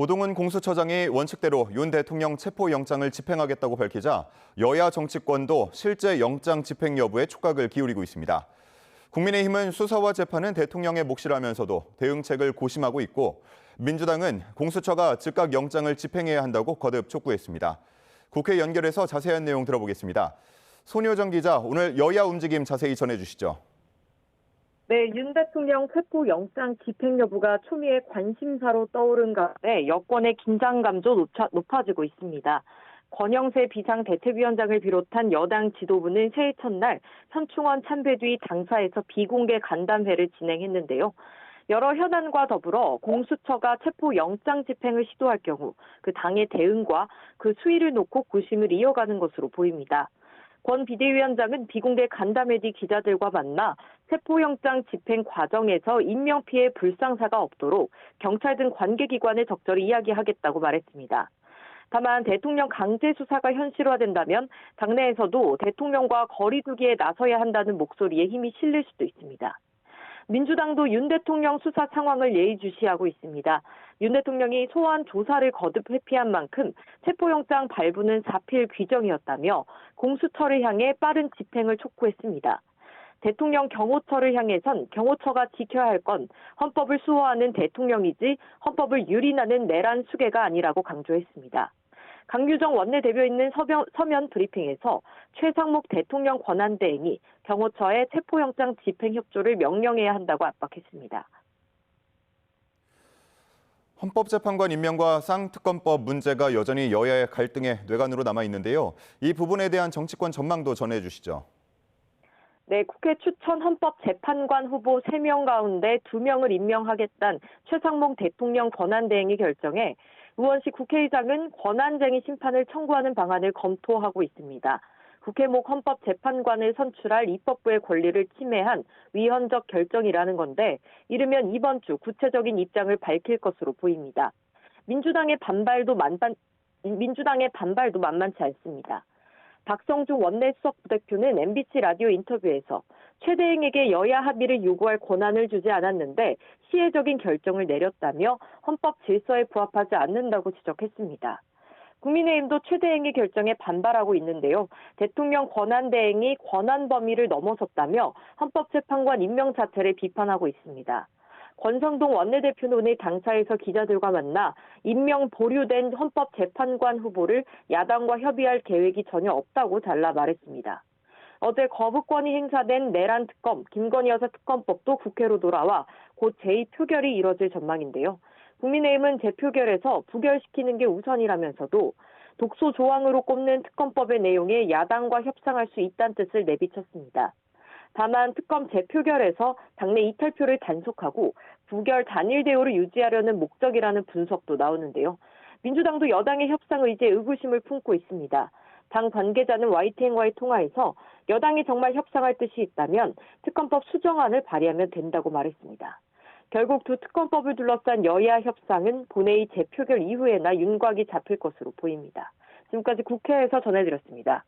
오동훈 공수처장이 원칙대로 윤 대통령 체포영장을 집행하겠다고 밝히자 여야 정치권도 실제 영장 집행 여부에 촉각을 기울이고 있습니다. 국민의힘은 수사와 재판은 대통령의 몫이라면서도 대응책을 고심하고 있고, 민주당은 공수처가 즉각 영장을 집행해야 한다고 거듭 촉구했습니다. 국회 연결해서 자세한 내용 들어보겠습니다. 손효정 기자, 오늘 여야 움직임 자세히 전해주시죠. 네, 윤 대통령 체포영장 집행 여부가 초미의 관심사로 떠오른 가운데 여권의 긴장감도 높아지고 있습니다. 권영세 비상대책위원장을 비롯한 여당 지도부는 새해 첫날 현충원 참배 뒤 당사에서 비공개 간담회를 진행했는데요. 여러 현안과 더불어 공수처가 체포영장 집행을 시도할 경우 그 당의 대응과 그 수위를 놓고 고심을 이어가는 것으로 보입니다. 권 비대위원장은 비공개 간담회 뒤 기자들과 만나 체포영장 집행 과정에서 인명피해 불상사가 없도록 경찰 등 관계기관에 적절히 이야기하겠다고 말했습니다. 다만 대통령 강제 수사가 현실화된다면 당내에서도 대통령과 거리 두기에 나서야 한다는 목소리에 힘이 실릴 수도 있습니다. 민주당도 윤 대통령 수사 상황을 예의주시하고 있습니다. 윤 대통령이 소환 조사를 거듭 회피한 만큼 체포영장 발부는 사필 규정이었다며 공수처를 향해 빠른 집행을 촉구했습니다. 대통령 경호처를 향해선 경호처가 지켜야 할 건 헌법을 수호하는 대통령이지 헌법을 유린하는 내란 수괴가 아니라고 강조했습니다. 강유정 원내대표 있는 서면 브리핑에서 최상목 대통령 권한대행이 경호처에 체포영장 집행 협조를 명령해야 한다고 압박했습니다. 헌법재판관 임명과 쌍특검법 문제가 여전히 여야의 갈등의 뇌관으로 남아있는데요. 이 부분에 대한 정치권 전망도 전해주시죠. 네, 국회 추천 헌법재판관 후보 3명 가운데 2명을 임명하겠다는 최상목 대통령 권한대행이 결정해 의원식 국회의장은 권한쟁의 심판을 청구하는 방안을 검토하고 있습니다. 국회목 헌법재판관을 선출할 입법부의 권리를 침해한 위헌적 결정이라는 건데 이르면 이번 주 구체적인 입장을 밝힐 것으로 보입니다. 민주당의 반발도 만만치 않습니다. 박성중 원내수석 부대표는 MBC 라디오 인터뷰에서 최 대행에게 여야 합의를 요구할 권한을 주지 않았는데 시혜적인 결정을 내렸다며 헌법 질서에 부합하지 않는다고 지적했습니다. 국민의힘도 최 대행의 결정에 반발하고 있는데요. 대통령 권한대행이 권한 범위를 넘어섰다며 헌법재판관 임명 자체를 비판하고 있습니다. 권성동 원내대표는 오늘 당사에서 기자들과 만나 임명 보류된 헌법재판관 후보를 야당과 협의할 계획이 전혀 없다고 잘라 말했습니다. 어제 거부권이 행사된 내란 특검, 김건희 여사 특검법도 국회로 돌아와 곧 제2표결이 이뤄질 전망인데요. 국민의힘은 재표결에서 부결시키는 게 우선이라면서도 독소 조항으로 꼽는 특검법의 내용에 야당과 협상할 수 있다는 뜻을 내비쳤습니다. 다만 특검 재표결에서 당내 이탈표를 단속하고 부결 단일 대우를 유지하려는 목적이라는 분석도 나오는데요. 민주당도 여당의 협상 의지에 의구심을 품고 있습니다. 당 관계자는 YTN과의 통화에서 여당이 정말 협상할 뜻이 있다면 특검법 수정안을 발의하면 된다고 말했습니다. 결국 두 특검법을 둘러싼 여야 협상은 본회의 재표결 이후에나 윤곽이 잡힐 것으로 보입니다. 지금까지 국회에서 전해드렸습니다.